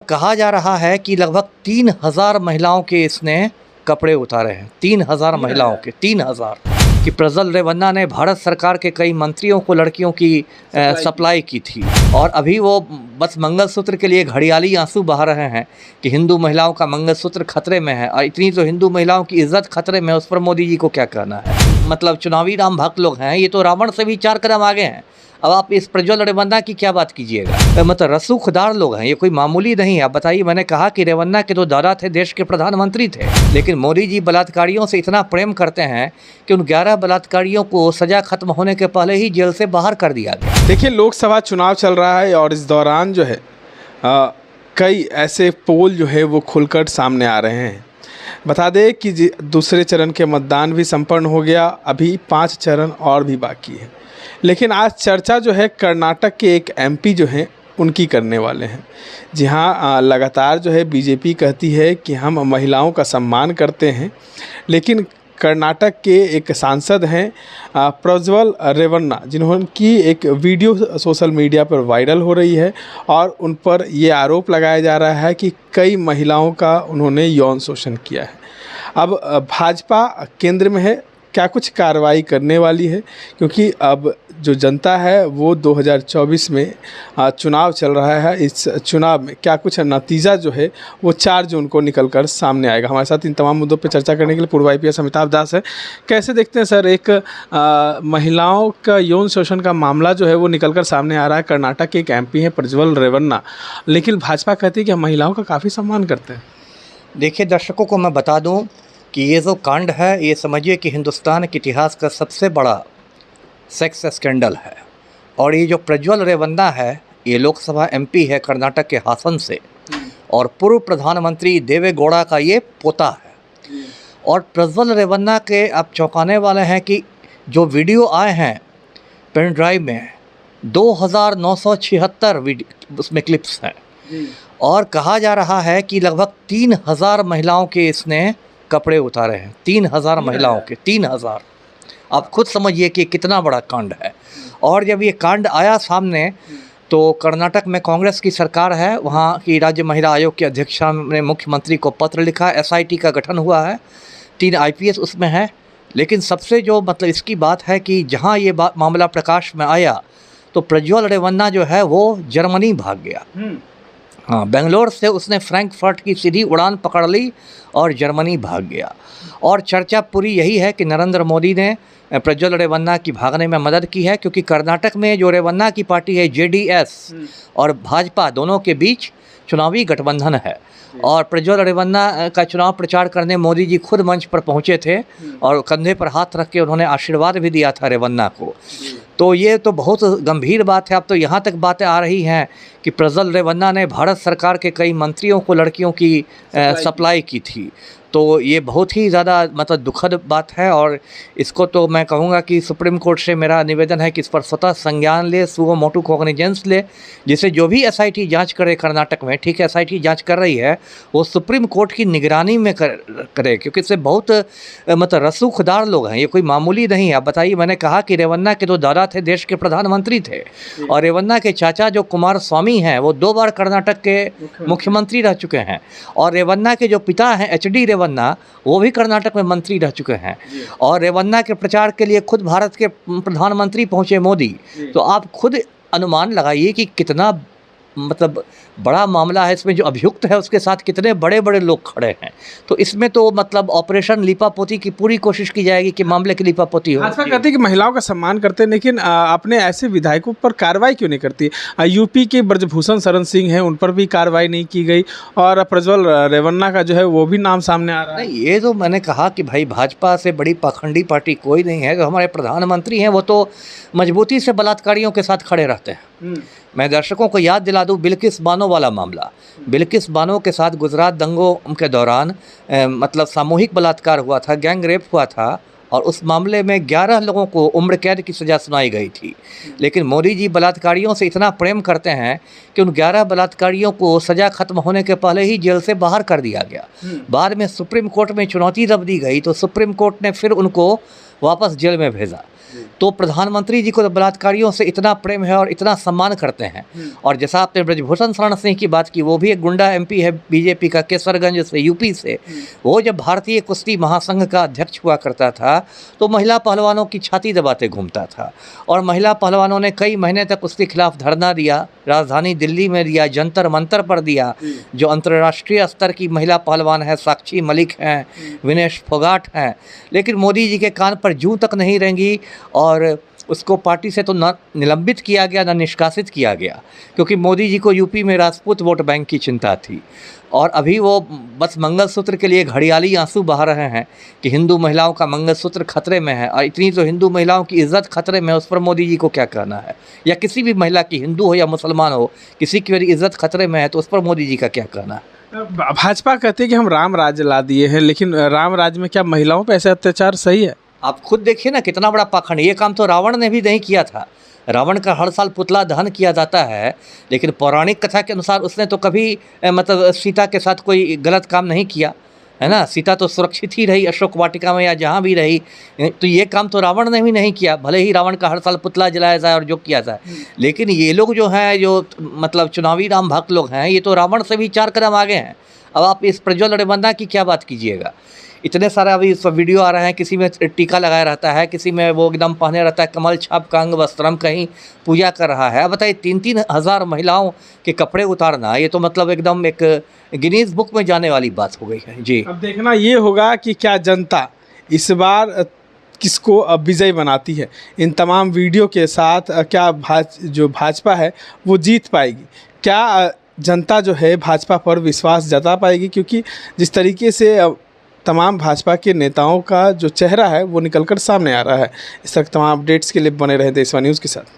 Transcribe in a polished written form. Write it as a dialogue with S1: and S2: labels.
S1: कहा जा रहा है कि लगभग 3000 महिलाओं के इसने कपड़े उतारे हैं। 3000 महिलाओं के 3000 कि प्रज्वल रेवन्ना ने भारत सरकार के कई मंत्रियों को लड़कियों की सप्लाई की थी और अभी वो बस मंगलसूत्र के लिए घड़ियाली आंसू बहा रहे हैं कि हिंदू महिलाओं का मंगलसूत्र खतरे में है और इतनी तो हिंदू महिलाओं की इज्जत खतरे में है, उस पर मोदी जी को क्या कहना है। मतलब चुनावी राम भक्त लोग हैं, ये तो रावण से भी 4 कदम आगे हैं। अब आप इस प्रज्वल रेवन्ना की क्या बात कीजिएगा। मतलब रसूखदार लोग हैं, ये कोई मामूली नहीं है। आप बताइए, मैंने कहा कि रेवन्ना के 2 दादा थे, देश के प्रधानमंत्री थे, लेकिन मोदी जी बलात्कारियों से इतना प्रेम करते हैं कि उन 11 बलात्कारियों को सजा खत्म होने के पहले ही जेल से बाहर कर दिया गया।
S2: देखिए, लोकसभा चुनाव चल रहा है और इस दौरान जो है कई ऐसे पोल जो है वो खुलकर सामने आ रहे हैं। बता दें कि दूसरे चरण के मतदान भी संपन्न हो गया, अभी 5 चरण और भी बाकी है। लेकिन आज चर्चा जो है कर्नाटक के एक एमपी जो हैं उनकी करने वाले हैं। जी हाँ, लगातार जो है बीजेपी कहती है कि हम महिलाओं का सम्मान करते हैं, लेकिन कर्नाटक के एक सांसद हैं प्रज्वल रेवन्ना, जिन्होंने एक वीडियो सोशल मीडिया पर वायरल हो रही है और उन पर ये आरोप लगाया जा रहा है कि कई महिलाओं का उन्होंने यौन शोषण किया है। अब भाजपा केंद्र में है, क्या कुछ कार्रवाई करने वाली है, क्योंकि अब जो जनता है वो 2024 में चुनाव चल रहा है। इस चुनाव में क्या कुछ नतीजा जो है वो 4 जून को निकलकर सामने आएगा। हमारे साथ इन तमाम मुद्दों पर चर्चा करने के लिए पूर्व IPS अमिताभ दास है। कैसे देखते हैं सर, एक महिलाओं का यौन शोषण का मामला जो है वो निकलकर सामने आ रहा है। कर्नाटक के एक MP हैं प्रज्वल रेवन्ना, लेकिन भाजपा कहती है कि हम महिलाओं का काफ़ी सम्मान करते हैं।
S1: देखिए, दर्शकों को मैं बता दूं कि ये जो कांड है, ये समझिए कि हिंदुस्तान के इतिहास का सबसे बड़ा सेक्स स्कैंडल है। और ये जो प्रज्वल रेवन्ना है, ये लोकसभा MP है कर्नाटक के हासन से और पूर्व प्रधानमंत्री देवेगौड़ा का ये पोता है। और प्रज्वल रेवन्ना के अब चौंकाने वाले हैं कि जो वीडियो आए हैं पेन ड्राइव में 2976 उसमें क्लिप्स हैं और कहा जा रहा है कि लगभग 3000 महिलाओं के इसने कपड़े उतारे हैं। 3000 महिलाओं के 3000। आप खुद समझिए कि कितना बड़ा कांड है। और जब ये कांड आया सामने तो कर्नाटक में कांग्रेस की सरकार है, वहाँ की राज्य महिला आयोग की अध्यक्षा ने मुख्यमंत्री को पत्र लिखा, SIT का गठन हुआ है, 3 IPS उसमें है। लेकिन सबसे जो मतलब इसकी बात है कि जहाँ ये मामला प्रकाश में आया तो प्रज्वल रेवन्ना जो है वो जर्मनी भाग गया। हाँ, बेंगलोर से उसने फ्रैंकफर्ट की सीधी उड़ान पकड़ ली और जर्मनी भाग गया। और चर्चा पूरी यही है कि नरेंद्र मोदी ने प्रज्वल रेवन्ना की भागने में मदद की है, क्योंकि कर्नाटक में जो रेवन्ना की पार्टी है JDS और भाजपा दोनों के बीच चुनावी गठबंधन है। और प्रज्वल रेवन्ना का चुनाव प्रचार करने मोदी जी खुद मंच पर पहुंचे थे और कंधे पर हाथ रख के उन्होंने आशीर्वाद भी दिया था रेवन्ना को। तो ये तो बहुत गंभीर बात है। अब तो यहाँ तक बातें आ रही हैं कि प्रज्वल रेवन्ना ने भारत सरकार के कई मंत्रियों को लड़कियों की सप्लाई की थी। तो ये बहुत ही ज़्यादा मतलब दुखद बात है और इसको तो मैं कहूँगा कि सुप्रीम कोर्ट से मेरा निवेदन है कि इस पर स्वतः संज्ञान ले, सुओ मोटू कॉग्निजेंस ले, जिसे जो भी SIT जांच करे कर्नाटक में, ठीक है, SIT जांच कर रही है, वो सुप्रीम कोर्ट की निगरानी में करे, क्योंकि इससे बहुत मतलब रसूखदार लोग हैं, ये कोई मामूली नहीं है। आप बताइए, मैंने कहा कि रेवन्ना के 2 दादा थे, देश के प्रधानमंत्री थे, और रेवन्ना के चाचा जो कुमार स्वामी हैं वो 2 बार कर्नाटक के मुख्यमंत्री रह चुके हैं। और रेवन्ना के जो पिता हैं HD रेवन्ना, वो भी कर्नाटक में मंत्री रह चुके हैं। और रेवन्ना के प्रचार के लिए खुद भारत के प्रधानमंत्री पहुंचे मोदी। तो आप खुद अनुमान लगाइए कि कितना मतलब बड़ा मामला है। इसमें जो अभियुक्त है उसके साथ कितने बड़े बड़े लोग खड़े हैं। तो इसमें तो मतलब ऑपरेशन लीपापोती की पूरी कोशिश की जाएगी कि मामले की लीपापोती हो।
S2: भाजपा कहते हैं कि महिलाओं का सम्मान करते हैं, लेकिन आपने ऐसे विधायकों पर कार्रवाई क्यों नहीं करती? UP के ब्रजभूषण शरण सिंह हैं, उन पर भी कार्रवाई नहीं की गई और प्रज्वल रेवन्ना का जो है वो भी नाम सामने आ रहा है।
S1: नहीं, ये तो मैंने कहा कि भाई भाजपा से बड़ी पाखंडी पार्टी कोई नहीं है। जो हमारे प्रधानमंत्री हैं वो तो मजबूती से बलात्कारियों के साथ खड़े रहते हैं। मैं दर्शकों को याद दिला दूं बिल्किस बानो वाला मामला। बिल्किस बानो के साथ गुजरात दंगों के दौरान मतलब सामूहिक बलात्कार हुआ था, गैंग रेप हुआ था और उस मामले में 11 लोगों को उम्र कैद की सज़ा सुनाई गई थी। लेकिन मोदी जी बलात्कारियों से इतना प्रेम करते हैं कि उन 11 बलात्कारियों को सज़ा खत्म होने के पहले ही जेल से बाहर कर दिया गया। बाद में सुप्रीम कोर्ट में चुनौती जब दी गई तो सुप्रीम कोर्ट ने फिर उनको वापस जेल में भेजा। तो प्रधानमंत्री जी को तो बलात्कारियों से इतना प्रेम है और इतना सम्मान करते हैं। और जैसा आपने ब्रजभूषण शरण सिंह की बात की, वो भी एक गुंडा एमपी है बीजेपी का, केसरगंज से, यूपी से। वो जब भारतीय कुश्ती महासंघ का अध्यक्ष हुआ करता था तो महिला पहलवानों की छाती दबाते घूमता था, और महिला पहलवानों ने कई महीने तक उसके खिलाफ धरना दिया, राजधानी दिल्ली में दिया, जंतर मंतर पर दिया। जो अंतर्राष्ट्रीय स्तर की महिला पहलवान है, साक्षी मलिक हैं, विनेश फोगाट हैं, लेकिन मोदी जी के कान पर जूं तक नहीं रेंगी और उसको पार्टी से तो न निलंबित किया गया, न निष्कासित किया गया, क्योंकि मोदी जी को यूपी में राजपूत वोट बैंक की चिंता थी। और अभी वो बस मंगलसूत्र के लिए घड़ियाली आंसू बहा रहे हैं कि हिंदू महिलाओं का मंगलसूत्र खतरे में है, और इतनी तो हिंदू महिलाओं की इज्जत खतरे में है, उस पर मोदी जी को क्या कहना है। या किसी भी महिला की, हिंदू हो या मुसलमान हो, किसी की मेरी इज्जत खतरे में है तो उस पर मोदी जी का क्या कहना है।
S2: भाजपा कहती है कि हम राम राज्य ला दिए हैं, लेकिन राम राज्य में क्या महिलाओं पर ऐसे अत्याचार सही है? आप
S1: खुद देखिए ना, कितना बड़ा पाखंड। ये काम तो रावण ने भी नहीं किया था। रावण का हर साल पुतला दहन किया जाता है, लेकिन पौराणिक कथा के अनुसार उसने तो कभी मतलब सीता के साथ कोई गलत काम नहीं किया, है ना। सीता तो सुरक्षित ही रही अशोक वाटिका में या जहाँ भी रही। तो ये काम तो रावण ने भी नहीं किया, भले ही रावण का हर साल पुतला जलाया जाए और जो किया जाए। लेकिन ये लोग जो हैं, जो मतलब चुनावी राम भक्त लोग हैं, ये तो रावण से भी 4 कदम आगे हैं। अब आप इस प्रज्वल रेवन्ना की क्या बात कीजिएगा। इतने सारे अभी सब वीडियो आ रहे हैं, किसी में टीका लगाया रहता है, किसी में वो एकदम पहने रहता है कमल छाप का अंग वस्त्रम, कहीं पूजा कर रहा है। बताइए 3-3 हज़ार महिलाओं के कपड़े उतारना, ये तो मतलब एकदम एक गिनीज बुक में जाने वाली बात हो गई है जी।
S2: अब देखना ये होगा कि क्या जनता इस बार किसको विजय बनाती है। इन तमाम वीडियो के साथ क्या जो भाजपा है वो जीत पाएगी? क्या जनता जो है भाजपा पर विश्वास जता पाएगी? क्योंकि जिस तरीके से तमाम भाजपा के नेताओं का जो चेहरा है वो निकलकर सामने आ रहा है। इस तरह तमाम अपडेट्स के लिए बने रहे देशवा न्यूज़ के साथ।